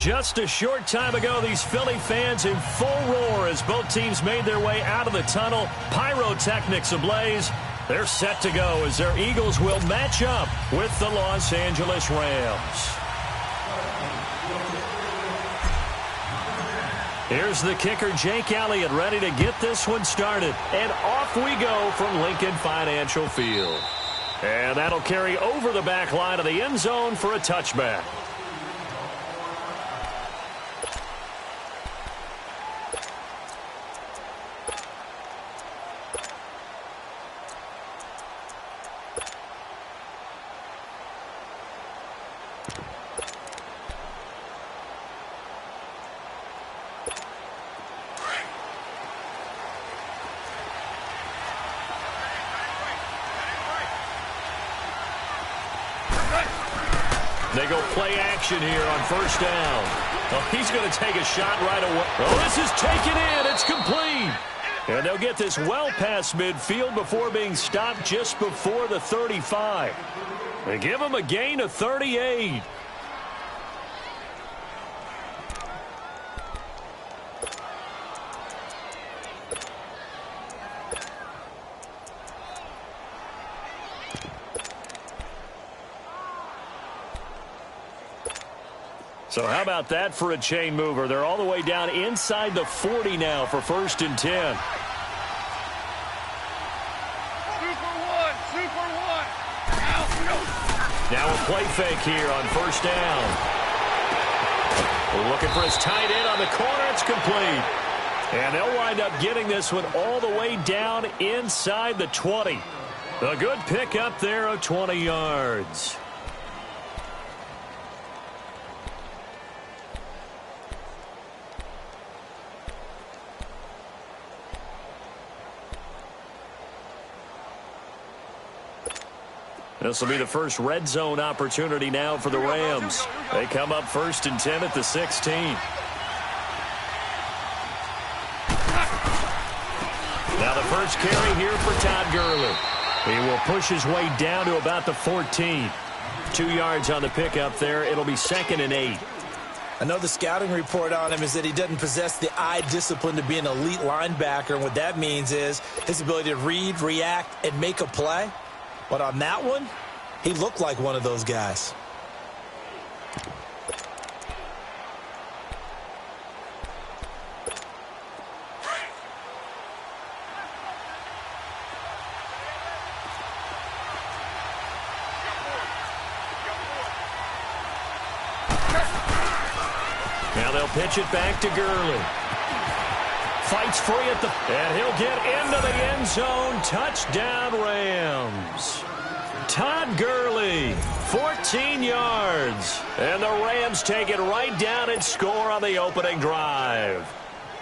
Just a short time ago, these Philly fans in full roar as both teams made their way out of the tunnel. Pyrotechnics ablaze. They're set to go as their Eagles will match up with the Los Angeles Rams. Here's the kicker, Jake Elliott, ready to get this one started. And off we go from Lincoln Financial Field. And that'll carry over the back line of the end zone for a touchback. They go play action here on first down. Oh, he's going to take a shot right away. Oh, this is taken in. It's complete. And they'll get this well past midfield before being stopped just before the 35. They give him a gain of 38. So how about that for a chain mover? They're all the way down inside the 40 now for 1st and 10. Super one. Now a play fake here on first down. Looking for his tight end on the corner. It's complete. And they'll wind up getting this one all the way down inside the 20. A good pickup there of 20 yards. This will be the first red zone opportunity now for the Rams. They come up 1st and 10 at the 16. Now the first carry here for Todd Gurley. He will push his way down to about the 14. 2 yards on the pickup there. It'll be 2nd and 8. I know the scouting report on him is that he doesn't possess the eye discipline to be an elite linebacker. And what that means is his ability to read, react, and make a play. But on that one, he looked like one of those guys. Now they'll pitch it back to Gurley. Fights free at the... And he'll get into the end zone. Touchdown, Rams. Todd Gurley, 14 yards. And the Rams take it right down and score on the opening drive.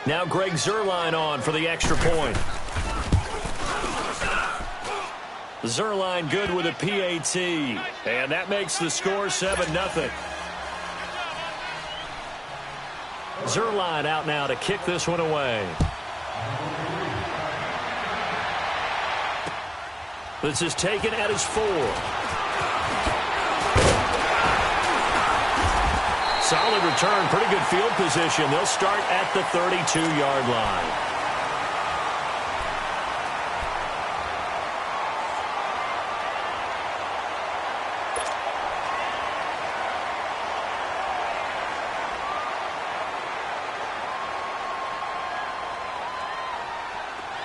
Now Greg Zuerlein on for the extra point. Zuerlein good with a PAT. And that makes the score 7-0. Zuerlein out now to kick this one away. This is taken at his 4. Solid return, pretty good field position. They'll start at the 32-yard line.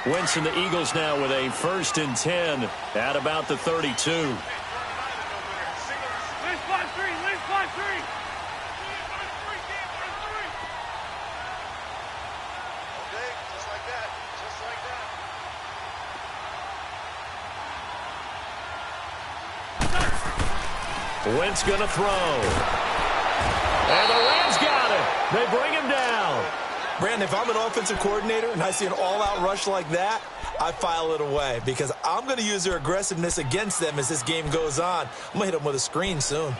Wentz and the Eagles now with a 1st and 10 at about the 32. Wentz going to throw. And the Rams got it. They bring him down. Brandon, if I'm an offensive coordinator and I see an all-out rush like that, I file it away because I'm going to use their aggressiveness against them as this game goes on. I'm going to hit them with a screen soon.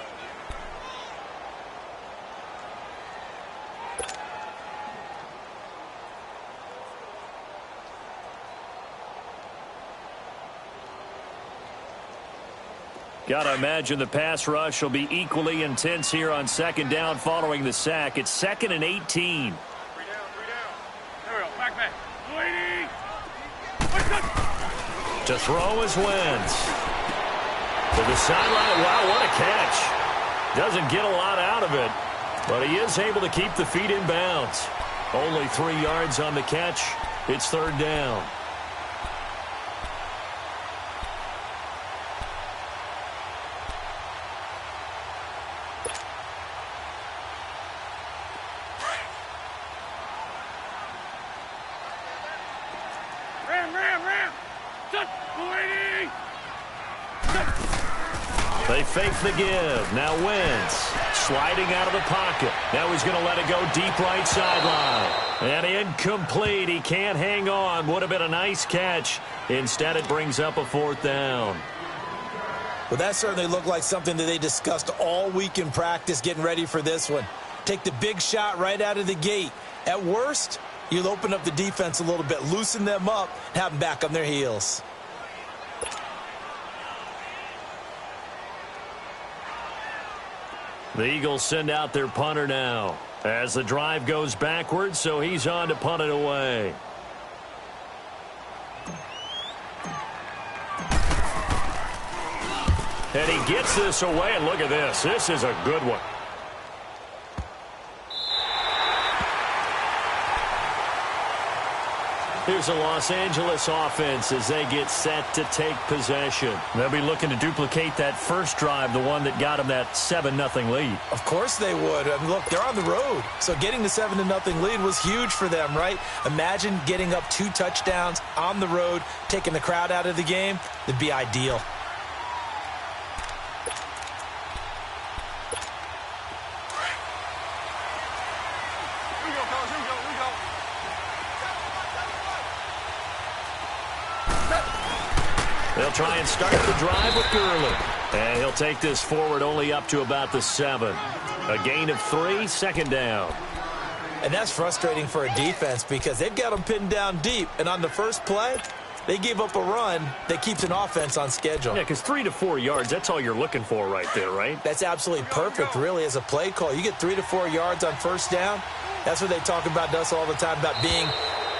Got to imagine the pass rush will be equally intense here on second down following the sack. It's 2nd and 18. 3 down. There we go. Back. Lady. To throw is Wentz. To the sideline. Wow, what a catch. Doesn't get a lot out of it, but he is able to keep the feet in bounds. Only 3 yards on the catch. It's 3rd down. Ram. Touch. Lady. They fake the give. Now Wentz sliding out of the pocket. Now he's going to let it go deep right sideline. And incomplete. He can't hang on. Would have been a nice catch. Instead, it brings up a 4th down. Well, that certainly looked like something that they discussed all week in practice getting ready for this one. Take the big shot right out of the gate. At worst, you'll open up the defense a little bit, loosen them up, and have them back on their heels. The Eagles send out their punter now as the drive goes backwards, so he's on to punt it away. And he gets this away, and look at this. This is a good one. Here's the Los Angeles offense as they get set to take possession. They'll be looking to duplicate that first drive, the one that got them that 7-0 lead. Of course they would. I mean, look, they're on the road. So getting the 7-0 lead was huge for them, right? Imagine getting up 2 touchdowns on the road, taking the crowd out of the game. That'd be ideal. They'll try and start the drive with Gurley. And he'll take this forward only up to about the 7. A gain of 3, 2nd down. And that's frustrating for a defense because they've got them pinned down deep. And on the first play, they gave up a run that keeps an offense on schedule. Yeah, because 3 to 4 yards, that's all you're looking for right there, right? That's absolutely perfect, really, as a play call. You get 3 to 4 yards on first down. That's what they talk about to us all the time, about being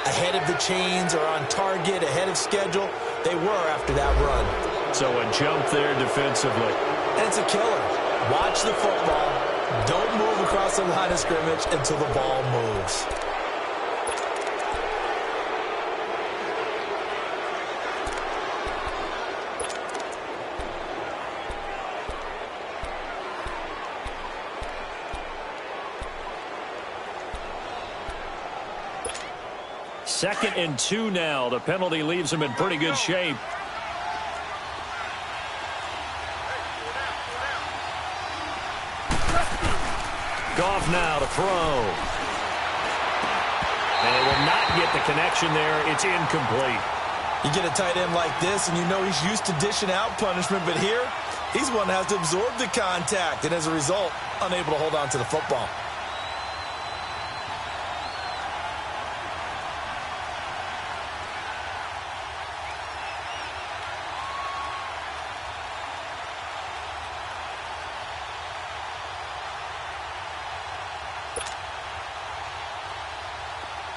ahead of the chains or on target, ahead of schedule. They were after that run. So a jump there defensively. And it's a killer. Watch the football. Don't move across the line of scrimmage until the ball moves. Second and 2 now. The penalty leaves him in pretty good shape. Goff now to throw. And it will not get the connection there. It's incomplete. You get a tight end like this, and you know he's used to dishing out punishment, but here, he's one that has to absorb the contact, and as a result, unable to hold on to the football.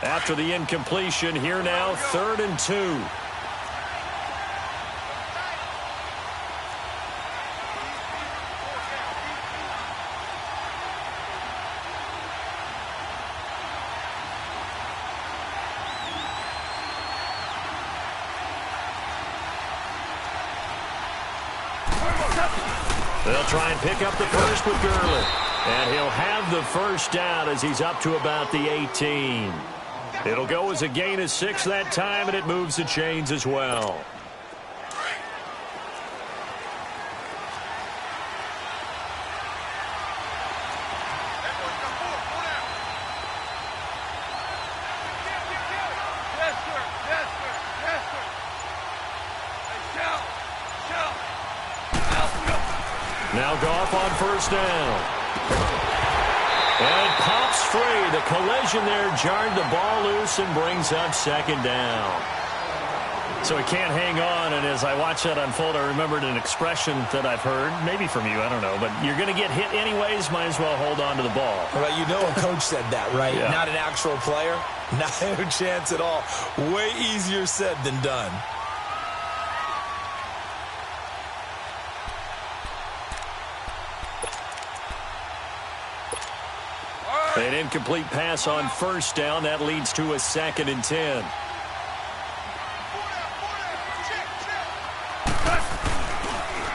After the incompletion, here now, 3rd and 2. They'll try and pick up the first with Gurley. And he'll have the first down as he's up to about the 18. It'll go as a gain of 6 that time, and it moves the chains as well. Now Goff on first down. And it pops free. The collision there jarred the ball loose and brings up 2nd down. So he can't hang on, and as I watch that unfold, I remembered an expression that I've heard, maybe from you, I don't know, but you're going to get hit anyways, might as well hold on to the ball. Well, you know a coach said that, right? Yeah. Not an actual player. Not a chance at all. Way easier said than done. An incomplete pass on first down. That leads to a 2nd and 10.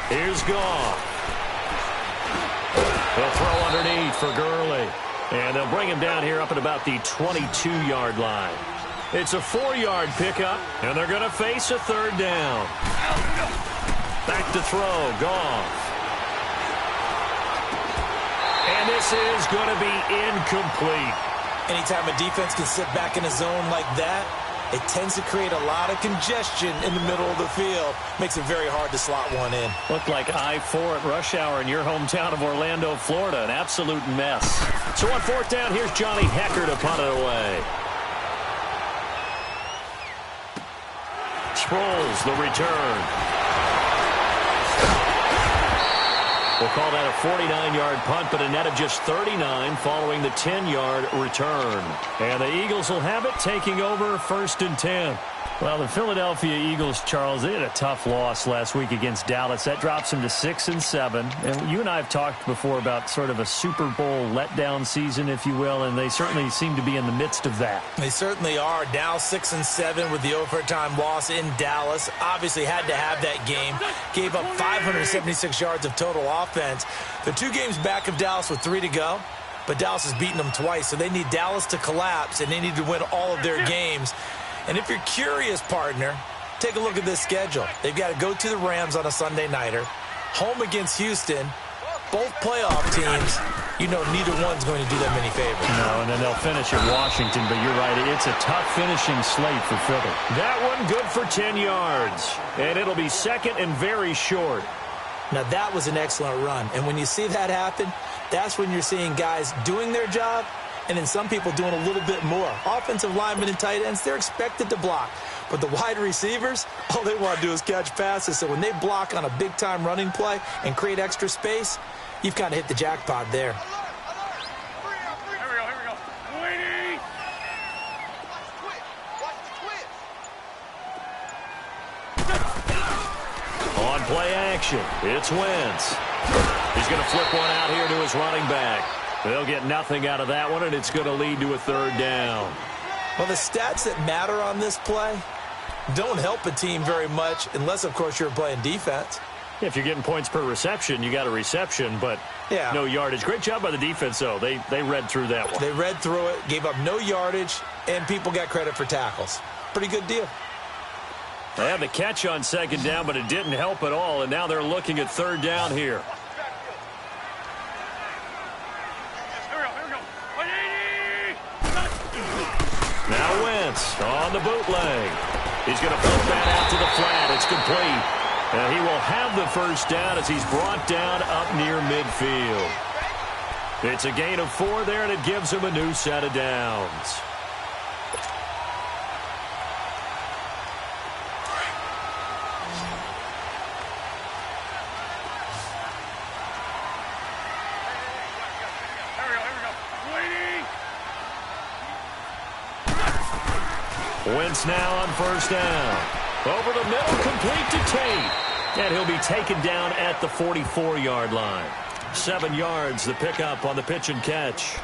Here's Goff. He'll throw underneath for Gurley. And they'll bring him down here up at about the 22-yard line. It's a 4-yard pickup, and they're going to face a 3rd down. Back to throw, Goff. And this is going to be incomplete. Anytime a defense can sit back in a zone like that, it tends to create a lot of congestion in the middle of the field. Makes it very hard to slot one in. Looked like I-4 at rush hour in your hometown of Orlando, Florida. An absolute mess. So on 4th down, here's Johnny Hecker to punt it away. Sproles, the return. We'll call that a 49-yard punt, but a net of just 39 following the 10-yard return. And the Eagles will have it, taking over 1st and 10. Well, the Philadelphia Eagles, Charles, they had a tough loss last week against Dallas. That drops them to 6 and 7. And you and I have talked before about sort of a Super Bowl letdown season, if you will, and they certainly seem to be in the midst of that. They certainly are. Now 6 and 7 with the overtime loss in Dallas. Obviously had to have that game. Gave up 576 yards of total offense. They're 2 games back of Dallas with 3 to go. But Dallas has beaten them twice, so they need Dallas to collapse, and they need to win all of their games. And if you're curious, partner, take a look at this schedule. They've got to go to the Rams on a Sunday nighter, home against Houston, both playoff teams. You know neither one's going to do them any favors. No, and then they'll finish at Washington, but you're right, it's a tough finishing slate for Philly. That one good for 10 yards, and it'll be 2nd and very short. Now, that was an excellent run, and when you see that happen, that's when you're seeing guys doing their job, and then some people doing a little bit more. Offensive linemen and tight ends, they're expected to block. But the wide receivers, all they want to do is catch passes. So when they block on a big-time running play and create extra space, you've kind of hit the jackpot there. Here we go. Waiting. On play action, it's Wentz. He's going to flip one out here to his running back. They'll get nothing out of that one, and it's going to lead to a 3rd down. Well, the stats that matter on this play don't help a team very much unless, of course, you're playing defense. If you're getting points per reception, you got a reception, but no yardage. Great job by the defense, though. They read through that one. They read through it, gave up no yardage, and people got credit for tackles. Pretty good deal. They had the catch on 2nd down, but it didn't help at all, and now they're looking at 3rd down here. Now Wentz on the bootleg. He's going to flip that out to the flat. It's complete. And he will have the 1st down as he's brought down up near midfield. It's a gain of 4 there, and it gives him a new set of downs. Wentz now on 1st down. Over the middle, complete to Tate. And he'll be taken down at the 44-yard line. 7 yards, the pickup on the pitch and catch.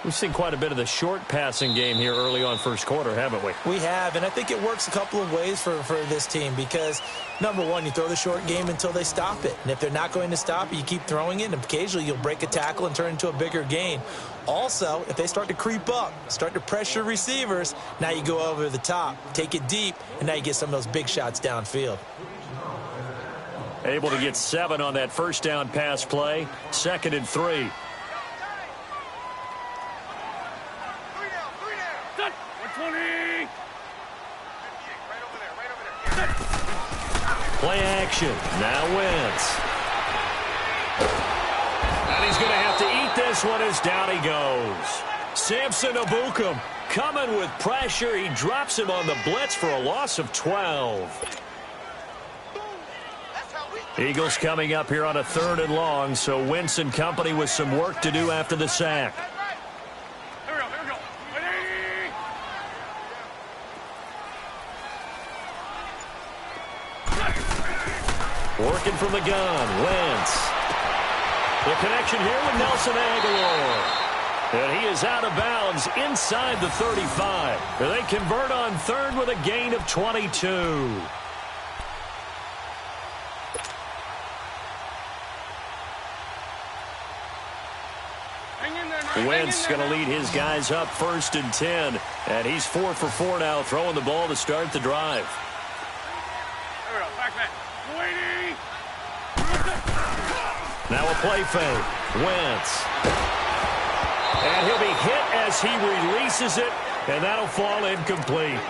We've seen quite a bit of the short passing game here early on 1st quarter, haven't we? We have, and I think it works a couple of ways for this team because, number one, you throw the short game until they stop it. And if they're not going to stop it, you keep throwing it, and occasionally you'll break a tackle and turn it into a bigger gain. Also, if they start to creep up, start to pressure receivers, now you go over the top, take it deep, and now you get some of those big shots downfield. Able to get 7 on that 1st down pass play. 2nd and 3. Play action. Now Wentz. And he's going to have to eat this one as down he goes. Samson Ebukam coming with pressure. He drops him on the blitz for a loss of 12. Eagles coming up here on a 3rd and long, so Wentz and company with some work to do after the sack. Here we go. Working from the gun, Wentz. The connection here with Nelson Aguilar. And he is out of bounds inside the 35. And they convert on 3rd with a gain of 22. Wentz going to lead his guys up 1st and 10. And he's 4 for 4 now, throwing the ball to start the drive. Here we go. Back. Waiting. Now a play fake. Wentz. And he'll be hit as he releases it, and that'll fall incomplete.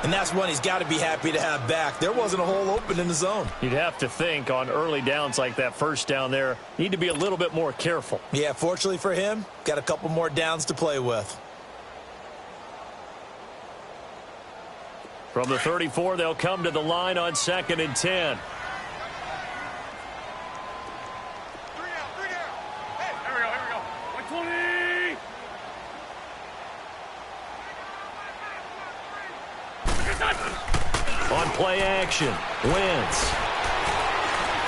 And that's one he's got to be happy to have back. There wasn't a hole open in the zone. You'd have to think on early downs like that, first down there, need to be a little bit more careful. Yeah, fortunately for him, got a couple more downs to play with. From the 34, they'll come to the line on 2nd and 10. Here we go. 120. On play action, Wentz.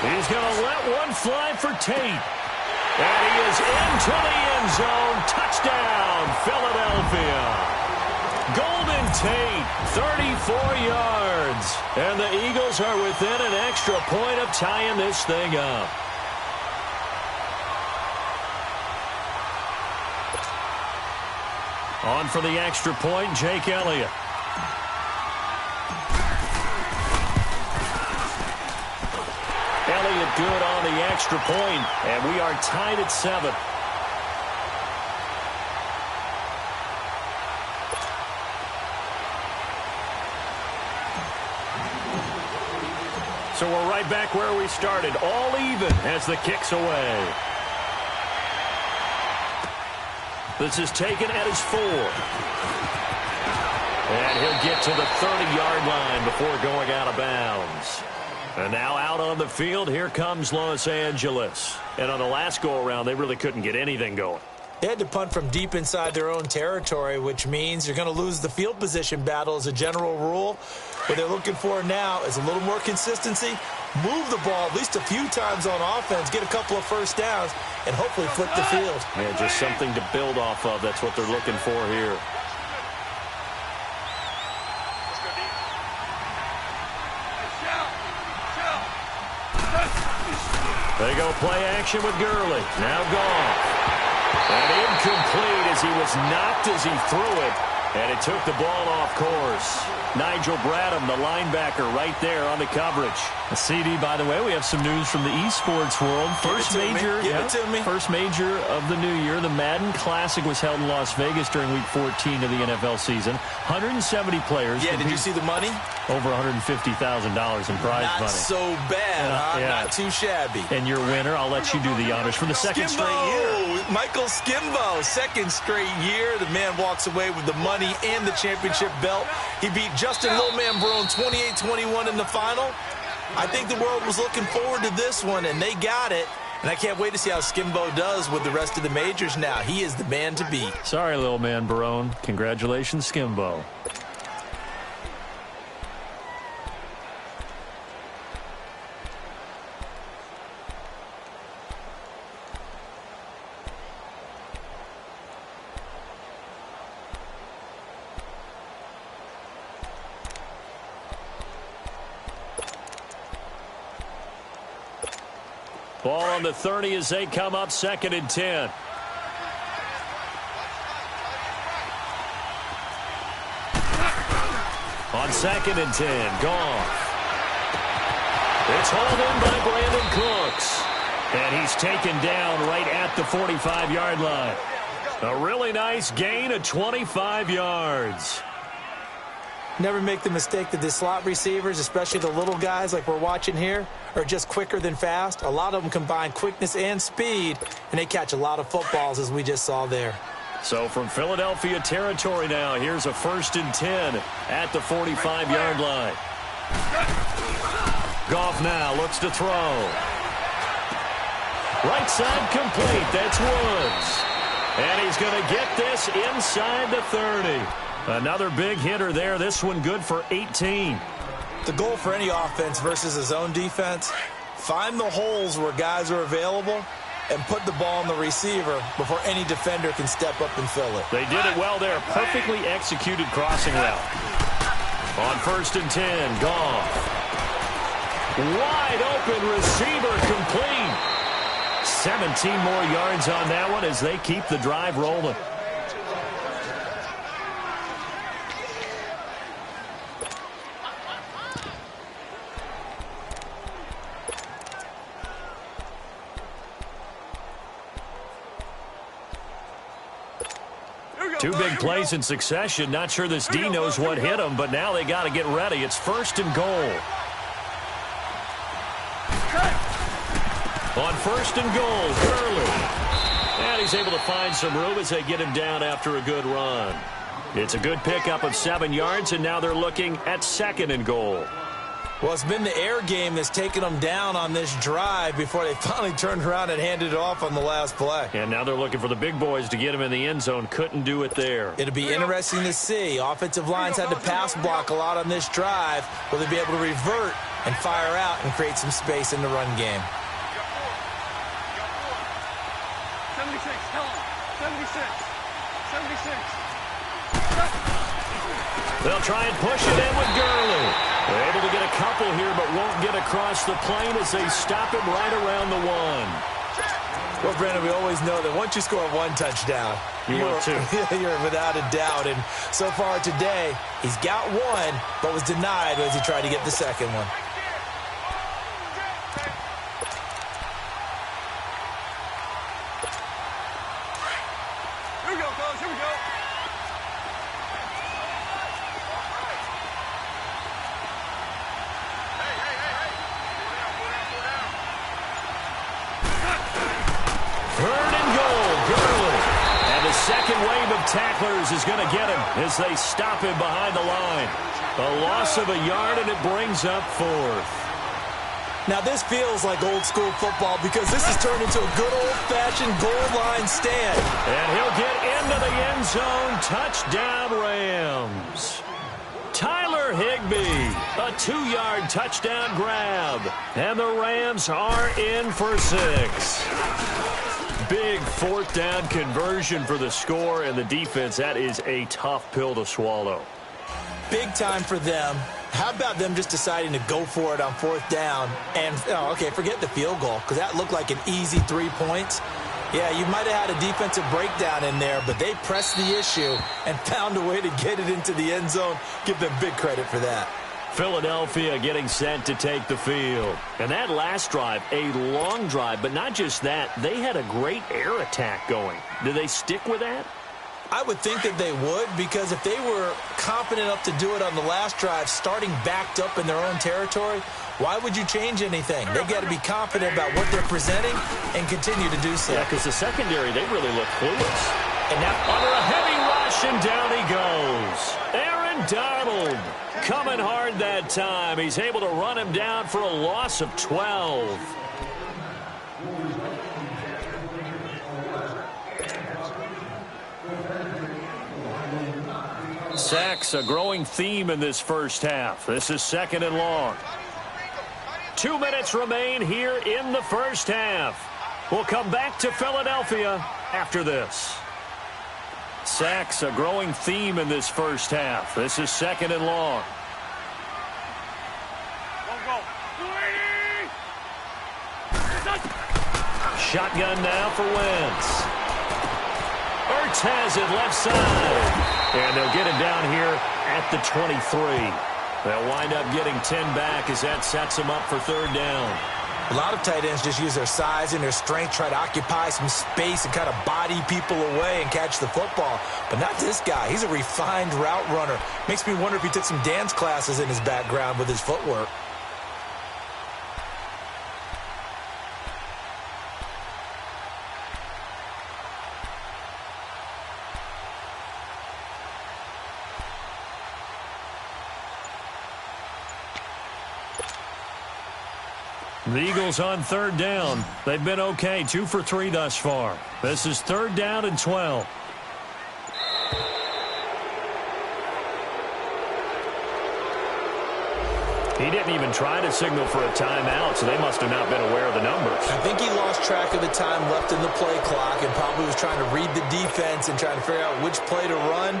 He's going to let one fly for Tate. And he is into the end zone. Touchdown, Philadelphia. Golden Tate, 34 yards. And the Eagles are within an extra point of tying this thing up. On for the extra point, Jake Elliott. Elliott good on the extra point, and we are tied at 7. So we're right back where we started, all even as the kick's away. This is taken at his 4. And he'll get to the 30-yard line before going out of bounds. And now out on the field, here comes Los Angeles. And on the last go-around, they really couldn't get anything going. They had to punt from deep inside their own territory, which means you're going to lose the field position battle as a general rule. What they're looking for now is a little more consistency, move the ball at least a few times on offense, get a couple of first downs, and hopefully flip the field. Yeah, just something to build off of. That's what they're looking for here. They go play action with Gurley. Now Goff. And incomplete as he was knocked as he threw it. And it took the ball off course. Nigel Bradham, the linebacker, right there on the coverage. A CD, by the way, we have some news from the esports world. First major of the new year. The Madden Classic was held in Las Vegas during Week 14 of the NFL season. 170 players. Yeah, did you see the money? Over $150,000 in prize money. Not so bad, huh? Yeah. Not too shabby. And your winner, I'll let you do the honors for the second straight year. Michael Skimbo, second straight year. The man walks away with the money and the championship belt. He beat Justin Little Man Brown 28-21 in the final. I think the world was looking forward to this one, and they got it. And I can't wait to see how Skimbo does with the rest of the majors now. He is the man to beat. Sorry, Little Man Barone. Congratulations, Skimbo. Ball on the 30 as they come up 2nd and 10. On 2nd and 10, Goff. It's hauled in by Brandon Cooks. And he's taken down right at the 45-yard line. A really nice gain of 25 yards. Never make the mistake that the slot receivers, especially the little guys like we're watching here, are just quicker than fast. A lot of them combine quickness and speed, and they catch a lot of footballs, as we just saw there. So from Philadelphia territory now, here's a 1st and 10 at the 45-yard line. Goff now looks to throw. Right side complete. That's Woods. And he's going to get this inside the 30. Another big hitter there. This one good for 18. The goal for any offense versus a zone defense, find the holes where guys are available and put the ball on the receiver before any defender can step up and fill it. They did it well there. Perfectly executed crossing route. On 1st and 10, Goff. Wide open receiver complete. 17 more yards on that one as they keep the drive rolling. Two big plays in succession. Not sure this D knows what hit him, but now they got to get ready. It's 1st and goal. On 1st and goal, Gurley. And he's able to find some room as they get him down after a good run. It's a good pickup of 7 yards, and now they're looking at 2nd and goal. Well, it's been the air game that's taken them down on this drive before they finally turned around and handed it off on the last play. And now they're looking for the big boys to get him in the end zone. Couldn't do it there. It'll be interesting to see. Offensive lines had to pass block a lot on this drive. Will they be able to revert and fire out and create some space in the run game? 76, tell him. 76. 76. They'll try and push it in with Gurley. They're able to get a couple here, but won't get across the plane as they stop him right around the 1. Well, Brandon, we always know that once you score 1 touchdown, you're without a doubt. And so far today, he's got 1, but was denied as he tried to get the second one. Here we go, fellas. Here we go. Second wave of tacklers is going to get him as they stop him behind the line. A loss of a yard, and it brings up 4th. Now, this feels like old school football because this has turned into a good old-fashioned goal line stand. And he'll get into the end zone. Touchdown, Rams. Tyler Higbee, a 2-yard touchdown grab. And the Rams are in for 6. Big 4th down conversion for the score, and the defense, that is a tough pill to swallow. Big time for them. How about them just deciding to go for it on 4th down? And, okay, forget the field goal, because that looked like an easy 3 points. Yeah, you might have had a defensive breakdown in there, but they pressed the issue and found a way to get it into the end zone. Give them big credit for that. Philadelphia getting set to take the field. And that last drive, a long drive, but not just that, they had a great air attack going. Do they stick with that? I would think that they would, because if they were confident enough to do it on the last drive, starting backed up in their own territory, why would you change anything? They got to be confident about what they're presenting and continue to do so. Yeah, because the secondary, they really look clueless. And now under a heavy rush, and down he goes. Aaron Donald coming hard that time. He's able to run him down for a loss of 12. Sacks, a growing theme in this first half. This is 2nd and long. 2 minutes remain here in the first half. We'll come back to Philadelphia after this. Sacks, a growing theme in this first half. This is 2nd and long. Shotgun now for Wentz. Ertz has it left side. And they'll get him down here at the 23. They'll wind up getting 10 back as that sets them up for 3rd down. A lot of tight ends just use their size and their strength, try to occupy some space and kind of body people away and catch the football. But not this guy. He's a refined route runner. Makes me wonder if he took some dance classes in his background with his footwork. The Eagles on third down. They've been okay, 2 for 3 thus far. This is 3rd down and 12. He didn't even try to signal for a timeout, so they must have not been aware of the numbers. I think he lost track of the time left in the play clock and probably was trying to read the defense and trying to figure out which play to run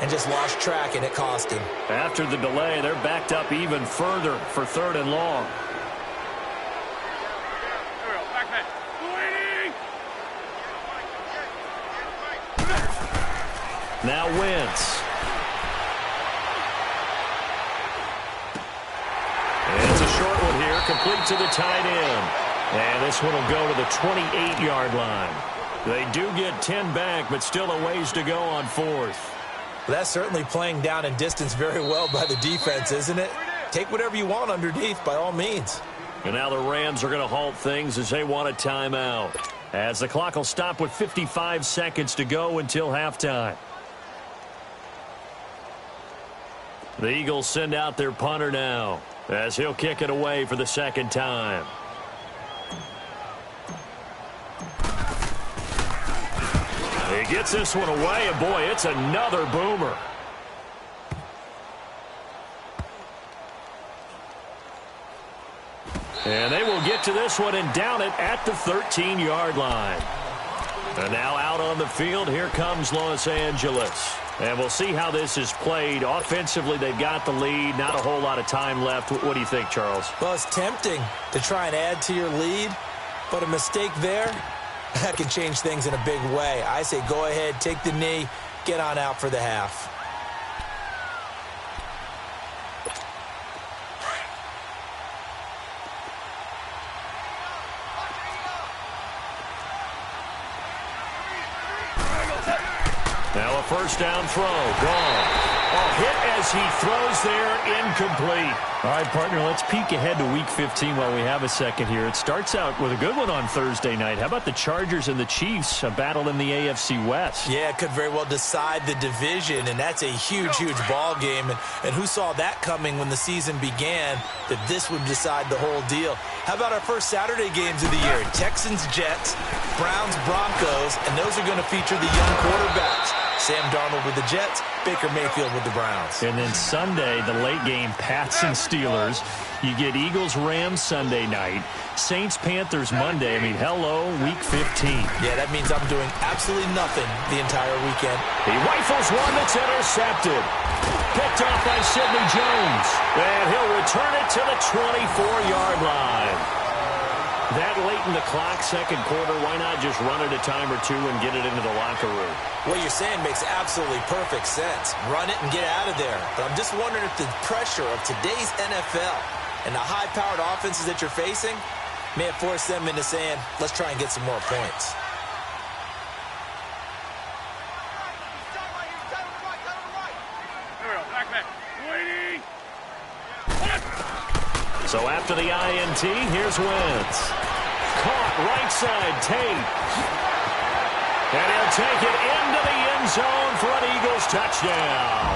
and just lost track, and it cost him. After the delay, they're backed up even further for 3rd and long. Now Wentz. And it's a short one here, complete to the tight end. And this one will go to the 28-yard line. They do get 10 back, but still a ways to go on 4th. That's certainly playing down and distance very well by the defense, isn't it? Take whatever you want underneath, by all means. And now the Rams are going to halt things as they want a timeout. As the clock will stop with 55 seconds to go until halftime. The Eagles send out their punter now, as he'll kick it away for the 2nd time. He gets this one away, and boy, it's another boomer. And they will get to this one and down it at the 13-yard line. And now out on the field, here comes Los Angeles. And we'll see how this is played. Offensively, they've got the lead. Not a whole lot of time left. What do you think, Charles? Well, it's tempting to try and add to your lead, but a mistake there, that can change things in a big way. I say go ahead, take the knee, get on out for the half. Now a 1st down throw. Gone. Hit as he throws there, incomplete. All right, partner, let's peek ahead to Week 15 while we have a second here. It starts out with a good one on Thursday night. How about the Chargers and the Chiefs, a battle in the AFC West? Yeah, it could very well decide the division, and that's a huge, huge ball game. And who saw that coming when the season began, that this would decide the whole deal? How about our first Saturday games of the year? Texans, Jets, Browns, Broncos, and those are going to feature the young quarterbacks. Sam Darnold with the Jets, Baker Mayfield with the Browns. And then Sunday, the late game, Pats and Steelers. You get Eagles-Rams Sunday night, Saints-Panthers Monday. I mean, hello, Week 15. Yeah, that means I'm doing absolutely nothing the entire weekend. He rifles one that's intercepted. Picked off by Sidney Jones. And he'll return it to the 24-yard line. That late in the clock, 2nd quarter, why not just run it a time or two and get it into the locker room? What you're saying makes absolutely perfect sense. Run it and get out of there. But I'm just wondering if the pressure of today's NFL and the high-powered offenses that you're facing may have forced them into saying, let's try and get some more points. So after the INT, here's Wentz. Caught right side, Tate. And he'll take it into the end zone for an Eagles touchdown.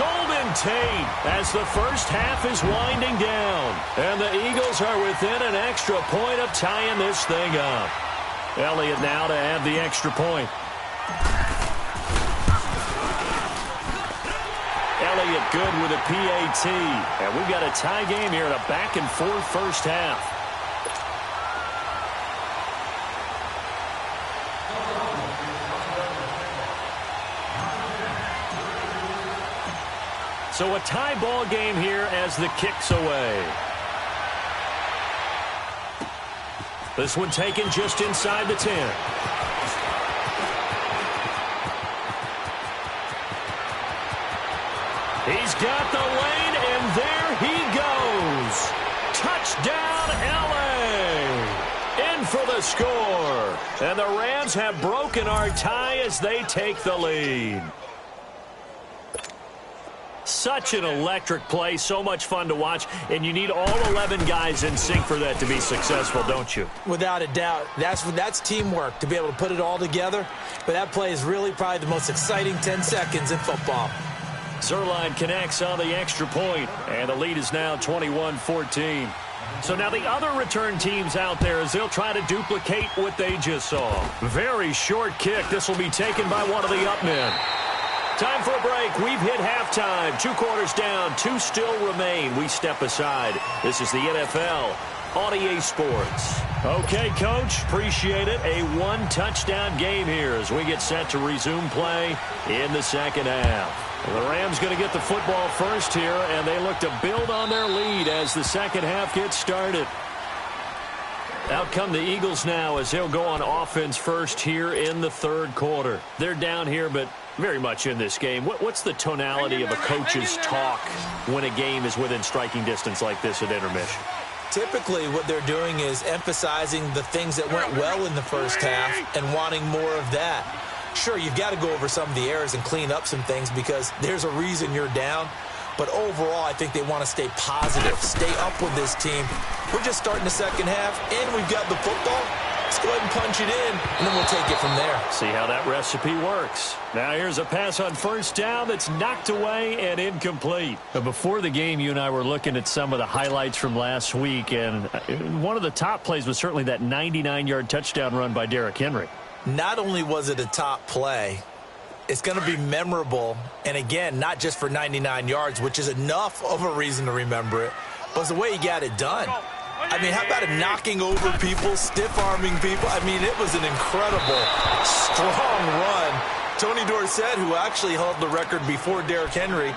Golden Tate as the first half is winding down. And the Eagles are within an extra point of tying this thing up. Elliott now to add the extra point. Elliott good with a PAT. And we've got a tie game here in a back-and-forth first half. So a tie ball game here as the kick's away. This one taken just inside the 10. He's got the lane, and there he goes. Touchdown, L.A. In for the score. And the Rams have broken our tie as they take the lead. Such an electric play, so much fun to watch, and you need all 11 guys in sync for that to be successful, don't you? Without a doubt. That's teamwork, to be able to put it all together. But that play is really probably the most exciting 10 seconds in football. Zuerlein connects on the extra point, and the lead is now 21-14. So now the other return teams out there as they'll try to duplicate what they just saw. Very short kick. This will be taken by one of the up men. Time for a break. We've hit halftime. 2 quarters down. 2 still remain. We step aside. This is the NFL on EA Sports. Okay, Coach. Appreciate it. A 1-touchdown game here as we get set to resume play in the second half. The Rams going to get the football first here, and they look to build on their lead as the second half gets started. Out come the Eagles now as they'll go on offense first here in the third quarter. They're down here, but very much in this game. What's the tonality of a coach's talk when a game is within striking distance like this at intermission? Typically, what they're doing is emphasizing the things that went well in the first half and wanting more of that. Sure, you've got to go over some of the errors and clean up some things because there's a reason you're down. But overall, I think they want to stay positive, stay up with this team. We're just starting the second half, and we've got the football. Let's go ahead and punch it in, and then we'll take it from there. See how that recipe works. Now here's a pass on first down that's knocked away and incomplete. But before the game, you and I were looking at some of the highlights from last week, and one of the top plays was certainly that 99-yard touchdown run by Derrick Henry. Not only was it a top play, it's going to be memorable, and again, not just for 99 yards, which is enough of a reason to remember it, but it's the way he got it done. I mean, how about him knocking over people, stiff-arming people? I mean, it was an incredible, strong run. Tony Dorsett, who actually held the record before Derrick Henry,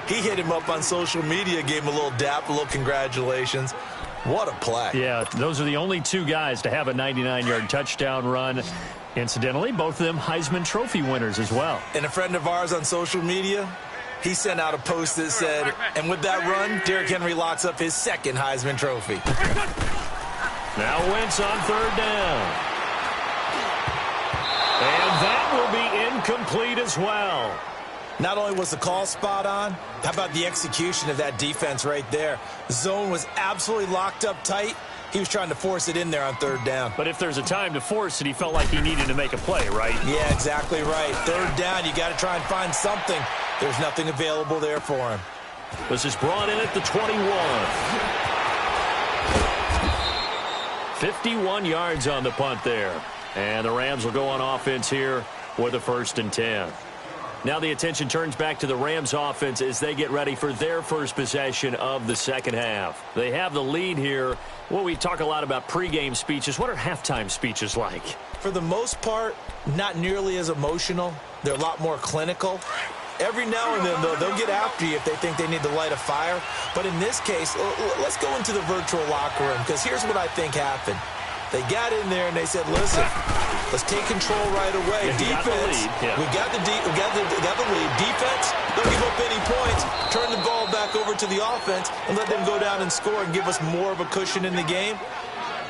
he hit him up on social media, gave him a little dap, a little congratulations. What a play. Yeah, those are the only 2 guys to have a 99-yard touchdown run. Incidentally, both of them Heisman Trophy winners as well. And a friend of ours on social media, he sent out a post that said, and with that run, Derrick Henry locks up his 2nd Heisman Trophy. Now Wentz on third down. And that will be incomplete as well. Not only was the call spot on, how about the execution of that defense right there? Zone was absolutely locked up tight. He was trying to force it in there on third down. But if there's a time to force it, he felt like he needed to make a play, right? Yeah, exactly right. Third down, you got to try and find something. There's nothing available there for him. This is brought in at the 21. 51 yards on the punt there. And the Rams will go on offense here with a 1st and 10. Now the attention turns back to the Rams offense as they get ready for their first possession of the second half. They have the lead here. Well, we talk a lot about pregame speeches. What are halftime speeches like? For the most part, not nearly as emotional. They're a lot more clinical. Every now and then, though, they'll get after you if they think they need to light a fire. But in this case, let's go into the virtual locker room because here's what I think happened. They got in there and they said, listen, let's take control right away. Defense, we got the lead. Defense, don't give up any points. Turn the ball back over to the offense and let them go down and score and give us more of a cushion in the game.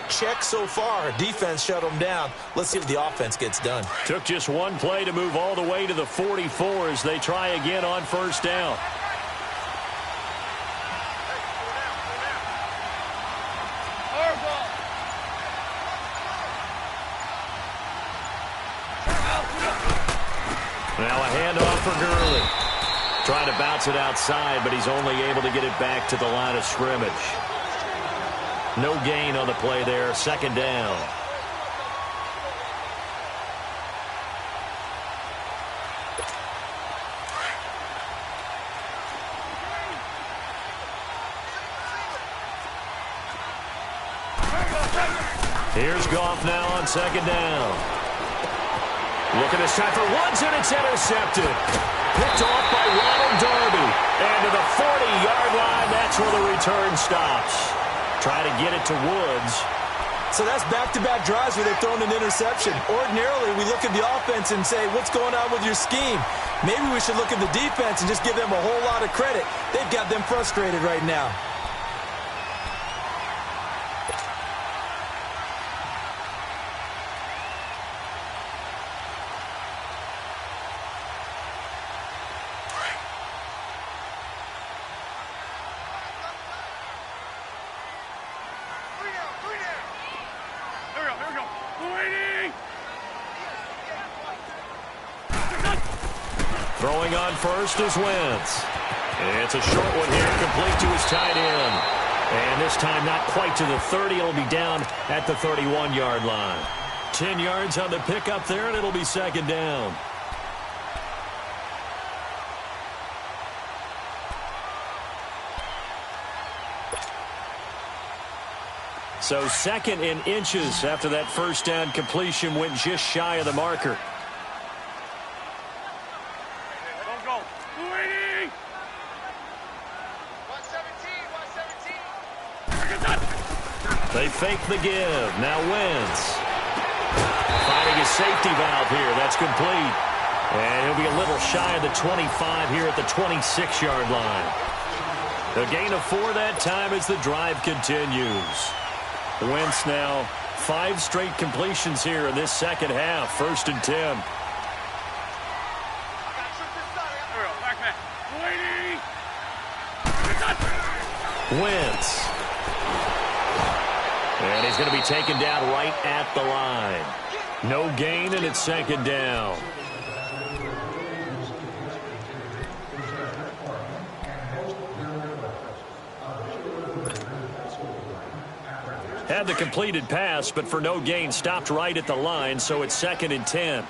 Check so far. Defense shut them down. Let's see if the offense gets done. Took just one play to move all the way to the 44 as they try again on first down. Now a handoff for Gurley. Trying to bounce it outside, but he's only able to get it back to the line of scrimmage. No gain on the play there. 2nd down. Here's Goff now on 2nd down. Looking this time for Woods, and it's intercepted. Picked off by Ronald Darby. And to the 40-yard line, that's where the return stops. Try to get it to Woods. So that's back-to-back drives where they've thrown an interception. Ordinarily, we look at the offense and say, what's going on with your scheme? Maybe we should look at the defense and just give them a whole lot of credit. They've got them frustrated right now. Throwing on first is Wentz. It's a short one here, complete to his tight end. And this time not quite to the 30. It'll be down at the 31-yard line. 10 yards on the pickup there, and it'll be second down. So second in inches after that first down completion went just shy of the marker. Don't go. 280. 117. They fake the give. Now Wentz. Finding his safety valve here. That's complete. And he'll be a little shy of the 25 here at the 26-yard line. The gain of 4 that time as the drive continues. Wentz now 5 straight completions here in this second half. 1st and 10. Wentz. And he's going to be taken down right at the line. No gain, and it's second down. Had the completed pass, but for no gain, stopped right at the line, so it's 2nd and 10.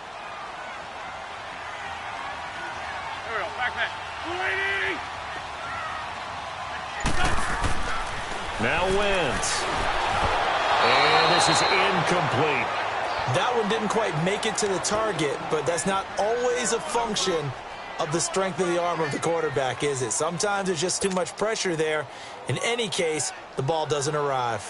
Now Wentz. And this is incomplete. That one didn't quite make it to the target, but that's not always a function of the strength of the arm of the quarterback, is it? Sometimes there's just too much pressure there. In any case, the ball doesn't arrive.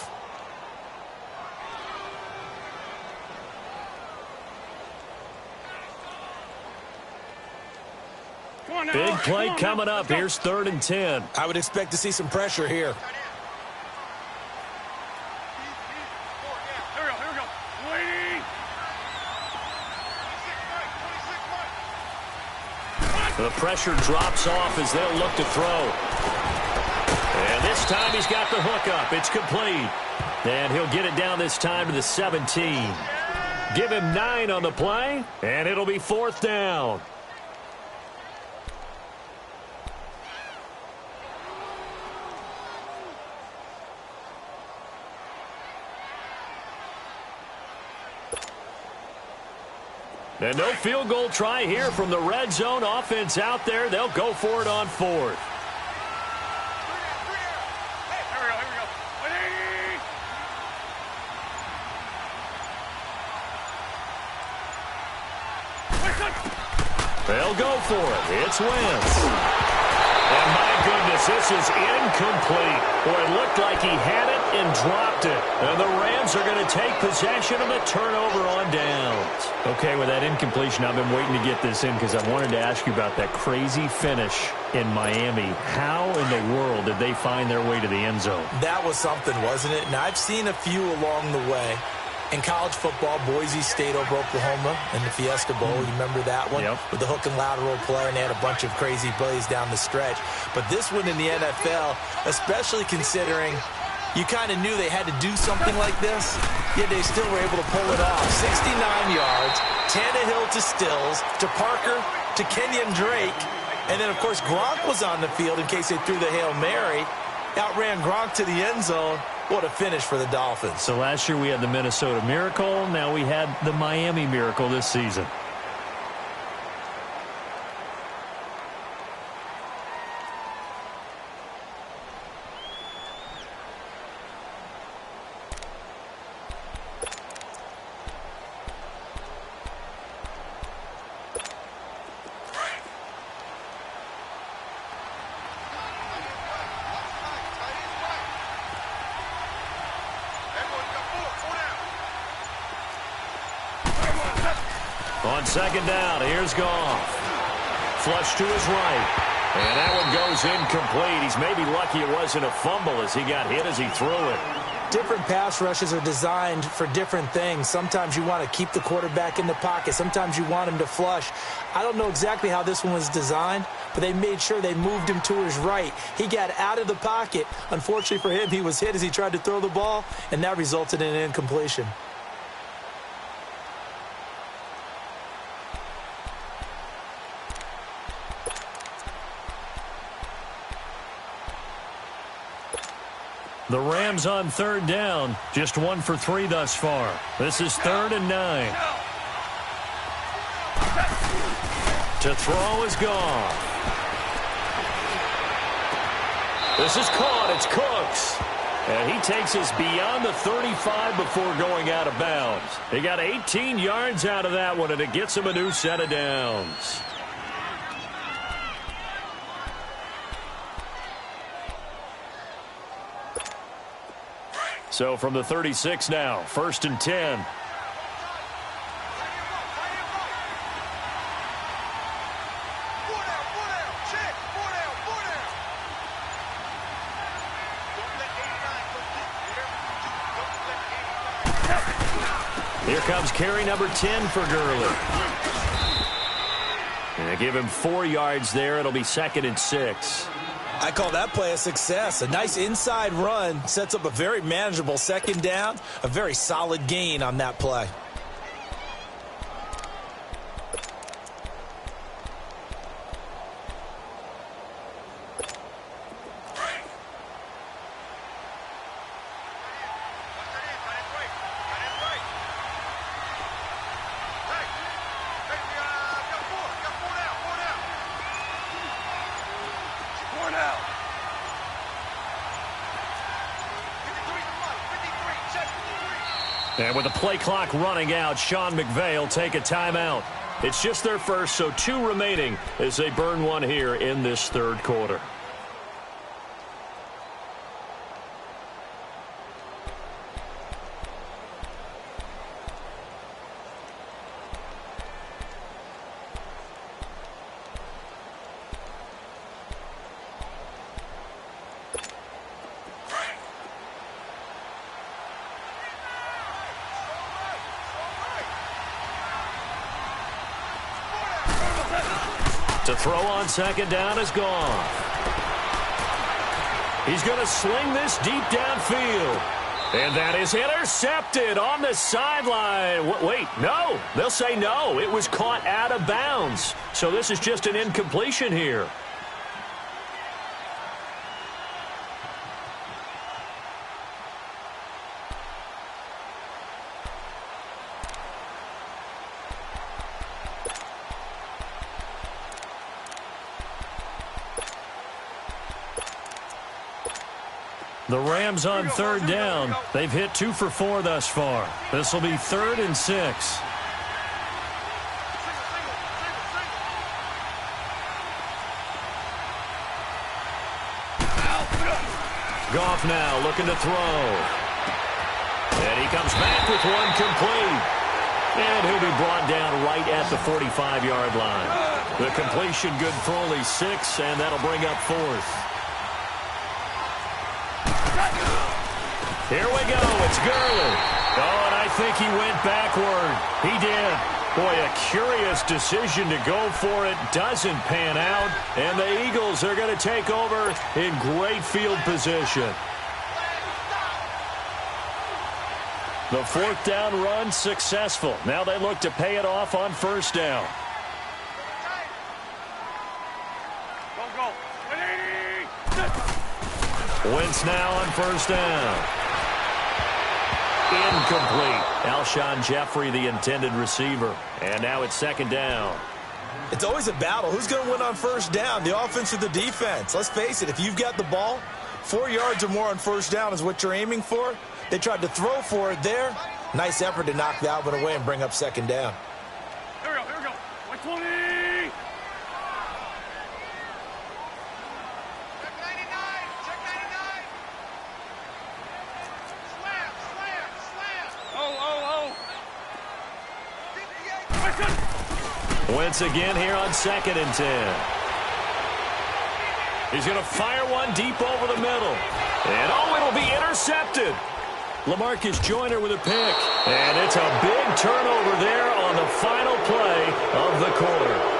Big play coming up. Here's 3rd and 10. I would expect to see some pressure here. The pressure drops off as they'll look to throw. And this time he's got the hook up. It's complete. And he'll get it down this time to the 17. Give him 9 on the play, and it'll be 4th down. And no field goal try here from the red zone. Offense out there. They'll go for it on 4th. They'll go for it. It's Wentz. And my goodness, this is incomplete. Boy, it looked like he had it and dropped it. And the Rams are going to take possession of the turnover on downs. Okay, with that incompletion, I've been waiting to get this in because I wanted to ask you about that crazy finish in Miami. How in the world did they find their way to the end zone? That was something, wasn't it? And I've seen a few along the way. In college football, Boise State over Oklahoma in the Fiesta Bowl. You remember that one? Yep. With the hook and lateral play, and they had a bunch of crazy plays down the stretch. But this one in the NFL, especially considering you kind of knew they had to do something like this, yet they still were able to pull it off. 69 yards, Tannehill to Stills, to Parker, to Kenyon Drake, and then, of course, Gronk was on the field in case they threw the Hail Mary. Outran Gronk to the end zone. What a finish for the Dolphins. So last year we had the Minnesota Miracle. Now we had the Miami Miracle this season. On 2nd down, here's Goff. Flush to his right. And that one goes incomplete. He's maybe lucky it wasn't a fumble as he got hit as he threw it. Different pass rushes are designed for different things. Sometimes you want to keep the quarterback in the pocket. Sometimes you want him to flush. I don't know exactly how this one was designed, but they made sure they moved him to his right. He got out of the pocket. Unfortunately for him, he was hit as he tried to throw the ball, and that resulted in an incompletion. The Rams on third down, just 1 for 3 thus far. This is 3rd and 9. To throw is gone. This is caught. It's Cooks. And he takes us beyond the 35 before going out of bounds. He got 18 yards out of that one, and it gets him a new set of downs. So from the 36 now, 1st and 10. Here comes carry number 10 for Gurley. And they give him 4 yards there. It'll be 2nd and 6. I call that play a success. A nice inside run sets up a very manageable 2nd down. A very solid gain on that play. And with the play clock running out, Sean McVay will take a timeout. It's just their first, so 2 remaining as they burn one here in this 3rd quarter. To throw on 2nd down is gone. He's going to sling this deep downfield. And that is intercepted on the sideline. Wait, no. They'll say no. It was caught out of bounds. So this is just an incompletion here. The Rams on 3rd down. They've hit 2 for 4 thus far. This will be 3rd and 6. Goff now looking to throw. And he comes back with one complete. And he'll be brought down right at the 45-yard line. The completion good for only 6, and that'll bring up 4th. Here we go. It's Gurley. Oh, and I think he went backward. He did. Boy, a curious decision to go for it. Doesn't pan out. And the Eagles are going to take over in great field position. The 4th down run successful. Now they look to pay it off on 1st down. Wentz now on 1st down. Incomplete. Alshon Jeffrey, the intended receiver. And now it's 2nd down. It's always a battle. Who's going to win on 1st down, the offense or the defense? Let's face it, if you've got the ball, 4 yards or more on 1st down is what you're aiming for. They tried to throw for it there. Nice effort to knock that one away and bring up 2nd down. Here we go. 120. Check 99. Slam. Wentz again here on 2nd and 10. He's going to fire one deep over the middle. And it'll be intercepted. LaMarcus Joyner with a pick. And it's a big turnover there on the final play of the quarter.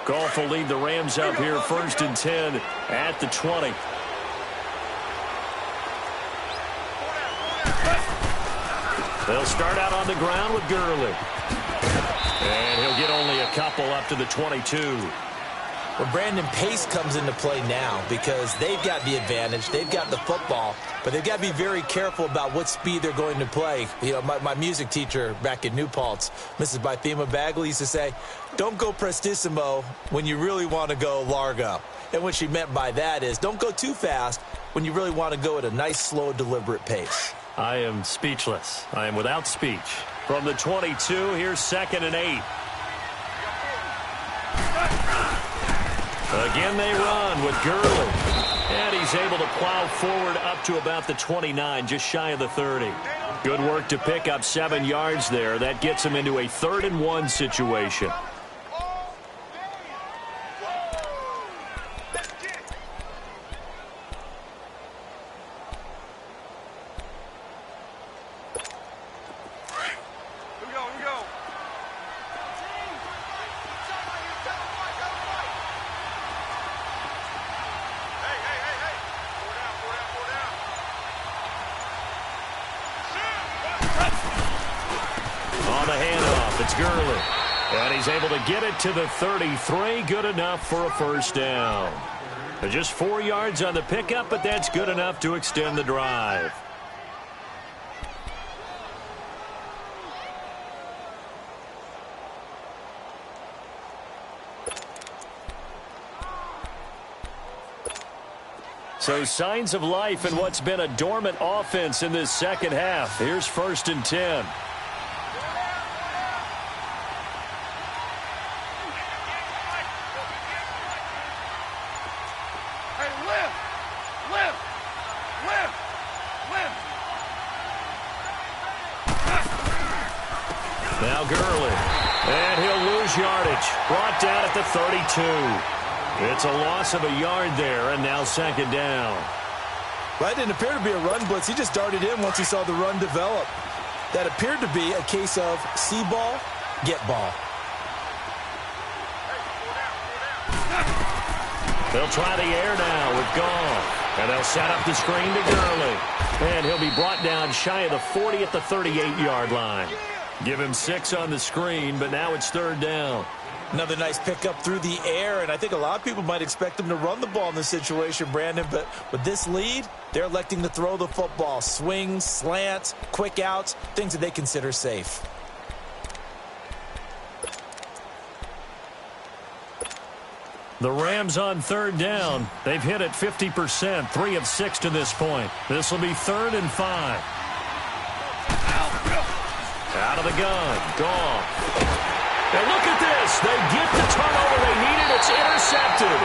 Goff will lead the Rams up here 1st and 10 at the 20. They'll start out on the ground with Gurley. And he'll get only a couple up to the 22. Well, Brandon, pace comes into play now because they've got the advantage. They've got the football, but they've got to be very careful about what speed they're going to play. You know, my music teacher back in New Paltz, Mrs. Bythema Bagley, used to say, don't go prestissimo when you really want to go largo. And what she meant by that is don't go too fast when you really want to go at a nice, slow, deliberate pace. I am speechless. I am without speech. From the 22, here's 2nd and 8. Again they run with Gurley. And he's able to plow forward up to about the 29, just shy of the 30. Good work to pick up 7 yards there. That gets him into a 3rd and 1 situation. On the handoff, it's Gurley. And he's able to get it to the 33. Good enough for a first down. Just 4 yards on the pickup, but that's good enough to extend the drive. So signs of life in what's been a dormant offense in this second half. Here's 1st and 10. Now Gurley, and he'll lose yardage. Brought down at the 32. It's a loss of a yard there, and now 2nd down. Well, it didn't appear to be a run blitz. He just darted in once he saw the run develop. That appeared to be a case of see ball, get ball. They'll try the air now with Goff. And they'll set up the screen to Gurley. And he'll be brought down shy of the 40 at the 38-yard line. Give him 6 on the screen, but now it's 3rd down. Another nice pickup through the air, and I think a lot of people might expect them to run the ball in this situation, Brandon, but with this lead, they're electing to throw the football. Swings, slants, quick outs, things that they consider safe. The Rams on 3rd down. They've hit it 50%, 3 of 6 to this point. This will be 3rd and 5. Out of the gun, Goff. And look at this. They get the turnover they needed. It's intercepted.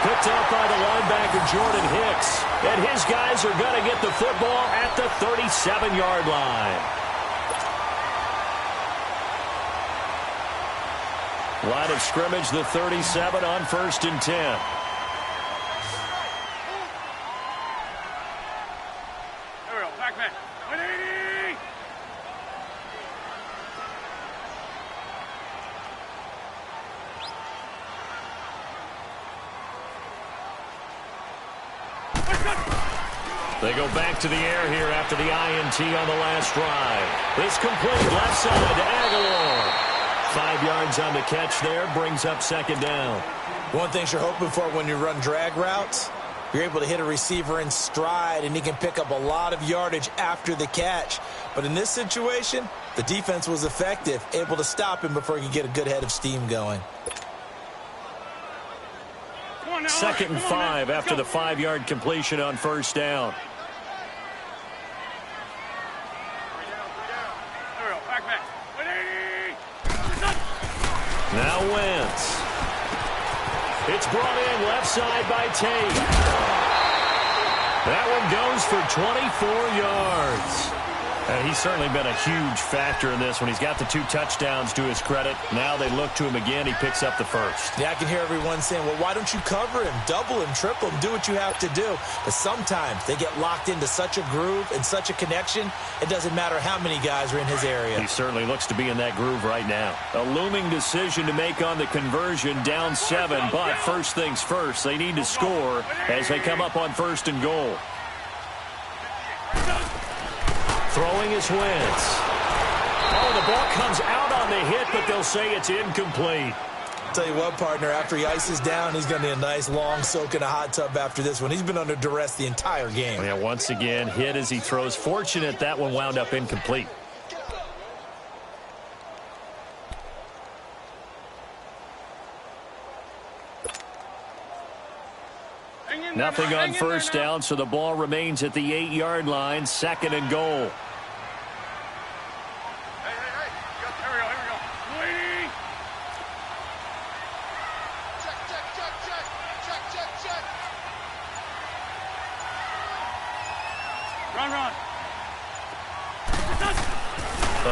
Picked up by the linebacker, Jordan Hicks. And his guys are going to get the football at the 37-yard line. Line of scrimmage, the 37 on 1st and 10. They go back to the air here after the INT on the last drive. It's complete left side to Aguilar. 5 yards on the catch there, brings up 2nd down. One thing you're hoping for when you run drag routes, you're able to hit a receiver in stride, and he can pick up a lot of yardage after the catch. But in this situation, the defense was effective, able to stop him before he could get a good head of steam going. 2nd and 5 after the 5-yard completion on 1st down. Now Wentz. It's brought in left side by Tate. That one goes for 24 yards. And he's certainly been a huge factor in this when he's got the 2 touchdowns to his credit. Now they look to him again. He picks up the 1st. Yeah, I can hear everyone saying, well, why don't you cover him, double him, triple him, do what you have to do. But sometimes they get locked into such a groove and such a connection, it doesn't matter how many guys are in his area. He certainly looks to be in that groove right now. A looming decision to make on the conversion, down 7. But first things first, they need to score as they come up on 1st and goal. Throwing is Wentz. Oh, the ball comes out on the hit, but they'll say it's incomplete. Tell you what, partner, after he ices down, he's going to need a nice long soak in a hot tub after this one. He's been under duress the entire game. Yeah, once again, hit as he throws. Fortunate that one wound up incomplete. Nothing on first down, so the ball remains at the 8-yard line, 2nd and goal. Run.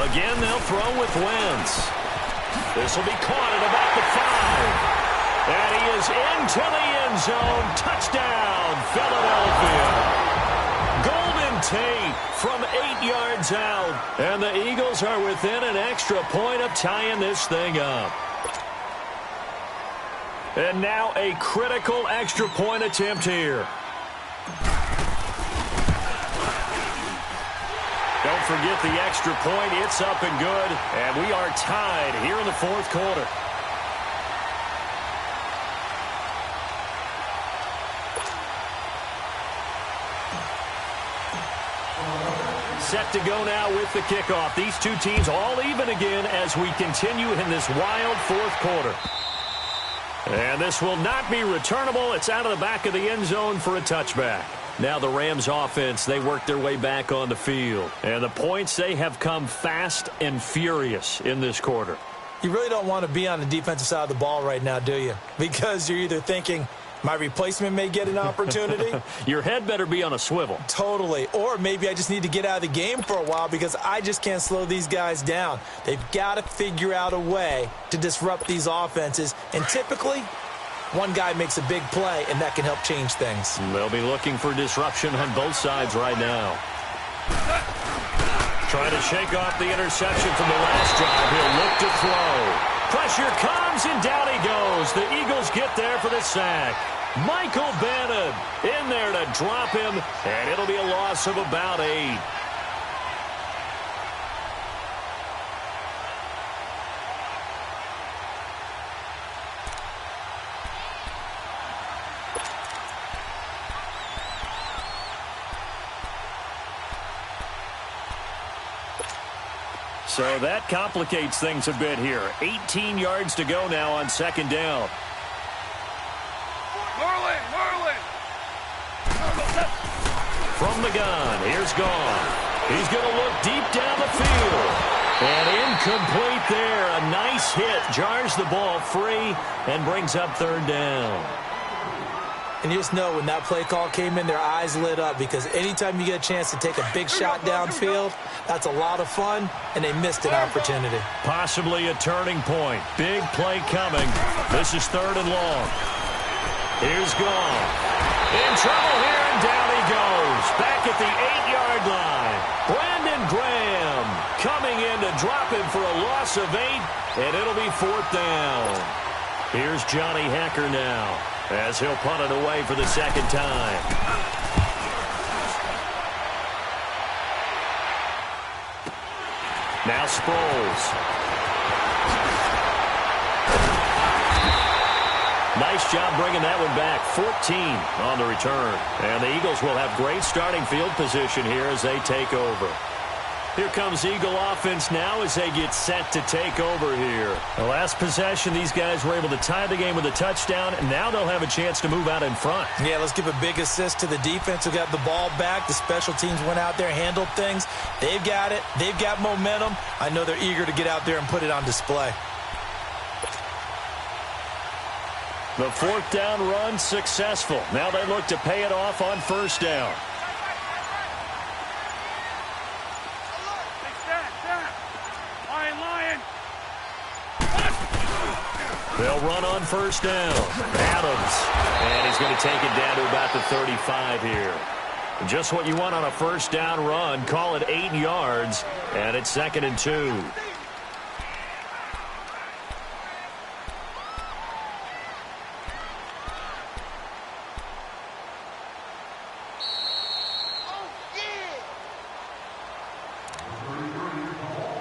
Again, they'll throw with Wentz. This will be caught at about the 5. And he is into the end zone. Touchdown, Philadelphia. Golden Tate from 8 yards out. And the Eagles are within an extra point of tying this thing up. And now a critical extra point attempt here. Don't forget the extra point. It's up and good. And we are tied here in the 4th quarter. Set to go now with the kickoff. These two teams all even again as we continue in this wild 4th quarter. And this will not be returnable. It's out of the back of the end zone for a touchback. Now the Rams offense, they work their way back on the field. And the points, they have come fast and furious in this quarter. You really don't want to be on the defensive side of the ball right now, do you? Because you're either thinking, my replacement may get an opportunity. Your head better be on a swivel. Totally. Or maybe I just need to get out of the game for a while because I just can't slow these guys down. They've got to figure out a way to disrupt these offenses. And typically, one guy makes a big play, and that can help change things. They'll be looking for disruption on both sides right now. Trying to shake off the interception from the last drive. He'll look to throw. Pressure comes, and down he goes. The Eagles get there for the sack. Michael Bannon in there to drop him, and it'll be a loss of about 8. So that complicates things a bit here. 18 yards to go now on 2nd down. Marlin! From the gun, here's Gone. He's going to look deep down the field. And incomplete there. A nice hit. Jars the ball free and brings up 3rd down. And you just know when that play call came in, their eyes lit up because anytime you get a chance to take a big shot downfield, that's a lot of fun, and they missed an opportunity. Possibly a turning point. Big play coming. This is 3rd and long. Here's Gone. In trouble here, and down he goes. Back at the 8-yard line. Brandon Graham coming in to drop him for a loss of 8, and it'll be 4th down. Here's Johnny Hacker now, as he'll punt it away for the 2nd time. Now Sproles. Nice job bringing that one back. 14 on the return. And the Eagles will have great starting field position here as they take over. Here comes Eagle offense now as they get set to take over here. The last possession, these guys were able to tie the game with a touchdown, and now they'll have a chance to move out in front. Yeah, let's give a big assist to the defense who got the ball back. The special teams went out there, handled things. They've got it. They've got momentum. I know they're eager to get out there and put it on display. The 4th down run successful. Now they look to pay it off on 1st down. They'll run on 1st down. Adams. And he's going to take it down to about the 35 here. Just what you want on a 1st down run. Call it 8 yards. And it's 2nd and 2.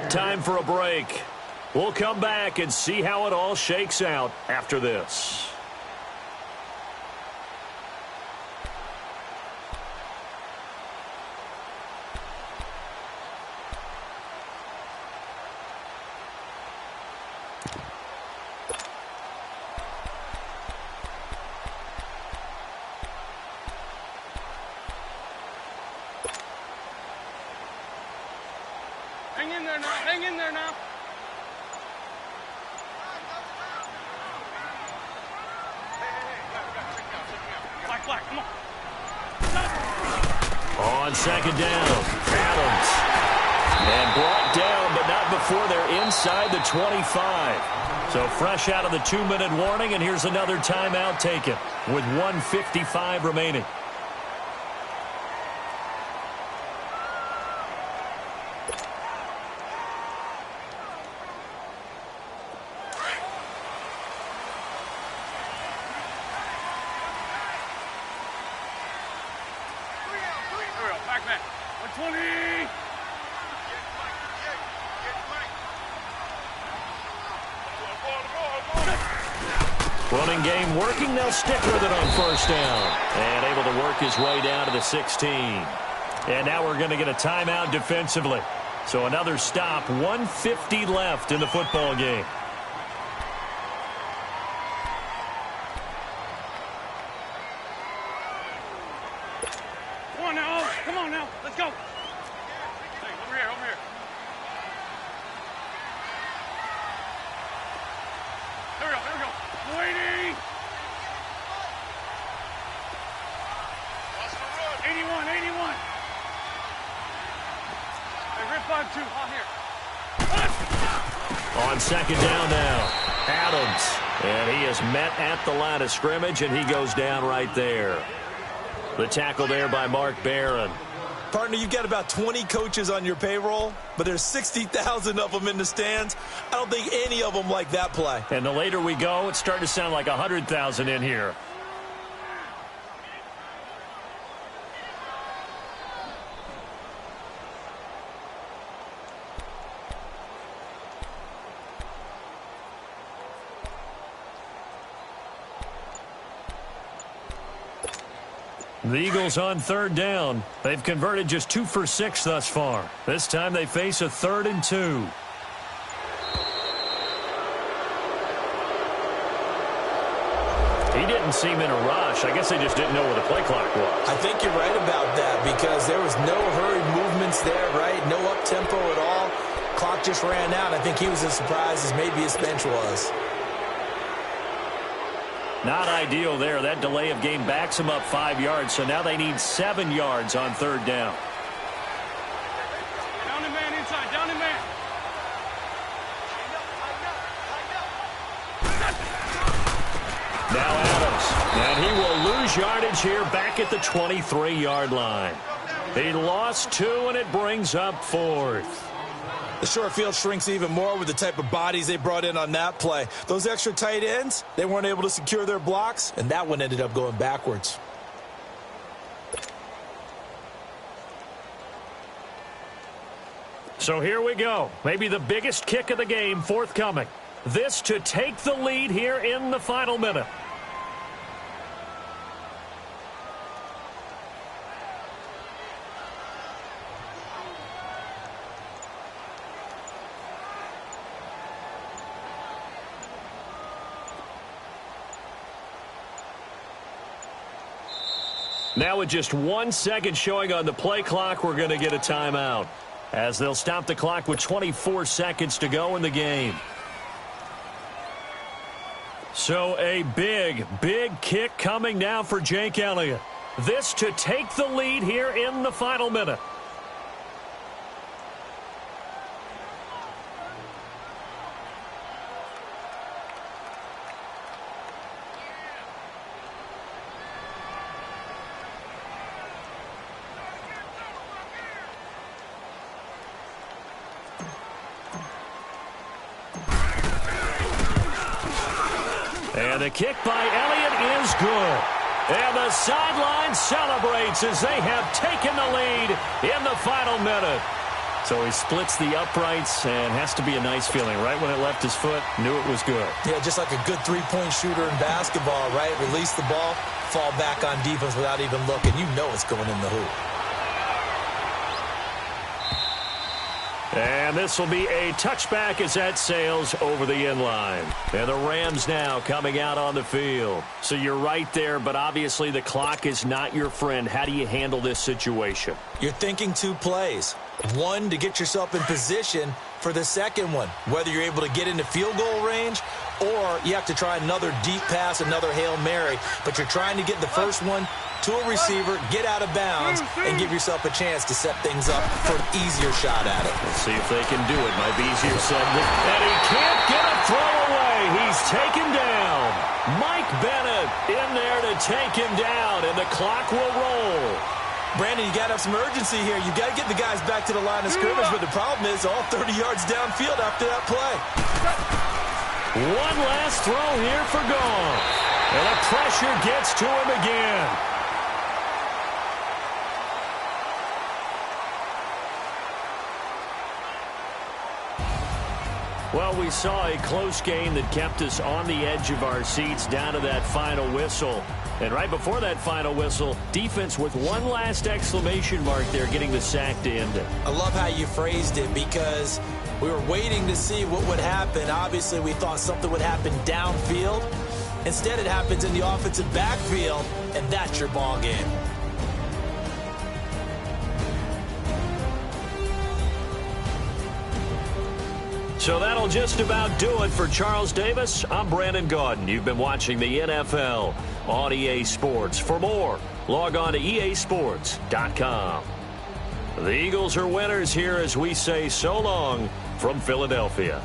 Time for a break. We'll come back and see how it all shakes out after this. Hang in there now. Hang in there now. Black, come on. On second down, Adams. And brought down, but not before they're inside the 25. So fresh out of the 2-minute warning, and here's another timeout taken with 1:55 remaining. Back. 120. Running game working. They'll stick with it on first down. And able to work his way down to the 16. And now we're going to get a timeout defensively. So another stop. 1:50 left in the football game. Come on now. Let's go. Hey, over here. There we go. Waiting. 81. Hey, rip 5-2. On here. On second down now, Adams. And he is met at the line of scrimmage, and he goes down right there. The tackle there by Mark Barron. Partner, you've got about 20 coaches on your payroll, but there's 60,000 of them in the stands. I don't think any of them like that play. And the later we go, it's starting to sound like 100,000 in here. The Eagles on third down. They've converted just 2 for 6 thus far. This time they face a 3rd and 2. He didn't seem in a rush. I guess they just didn't know where the play clock was. I think you're right about that because there was no hurried movements there, right? No up-tempo at all. Clock just ran out. I think he was as surprised as maybe his bench was. Not ideal there. That delay of game backs them up 5 yards, so now they need 7 yards on third down. Down and man inside. Down and man. Now Adams. And he will lose yardage here back at the 23-yard line. He lost 2, and it brings up 4th. The short field shrinks even more with the type of bodies they brought in on that play. Those extra tight ends, they weren't able to secure their blocks, and that one ended up going backwards. So here we go. Maybe the biggest kick of the game forthcoming. This to take the lead here in the final minute. Now with just 1 second showing on the play clock, we're going to get a timeout as they'll stop the clock with 24 seconds to go in the game. So a big kick coming now for Jake Elliott. This to take the lead here in the final minute. And the kick by Elliott is good. And the sideline celebrates as they have taken the lead in the final minute. So he splits the uprights and has to be a nice feeling. Right when it left his foot, knew it was good. Yeah, just like a good three-point shooter in basketball, right? Release the ball, fall back on defense without even looking. You know it's going in the hoop. And this will be a touchback as that sails over the end line. And the Rams now coming out on the field. So you're right there, but obviously the clock is not your friend. How do you handle this situation? You're thinking two plays. One, to get yourself in position for the second one, whether you're able to get into field goal range or you have to try another deep pass, another Hail Mary. But you're trying to get the first one to a receiver, get out of bounds, and give yourself a chance to set things up for an easier shot at it. Let's see if they can do it. Might be easier said than done. And he can't get a throw away. He's taken down. Mike Bennett in there to take him down, and the clock will roll. Brandon, you got to have some urgency here. You got to get the guys back to the line of scrimmage, but the problem is all 30 yards downfield after that play. One last throw here for Goff. And the pressure gets to him again. Well, we saw a close game that kept us on the edge of our seats down to that final whistle. And right before that final whistle, defense with one last exclamation mark there, getting the sack to end it. I love how you phrased it because we were waiting to see what would happen. Obviously, we thought something would happen downfield. Instead, it happens in the offensive backfield, and that's your ball game. So that'll just about do it for Charles Davis. I'm Brandon Gaudin. You've been watching the NFL on EA Sports. For more, log on to easports.com. The Eagles are winners here as we say so long from Philadelphia.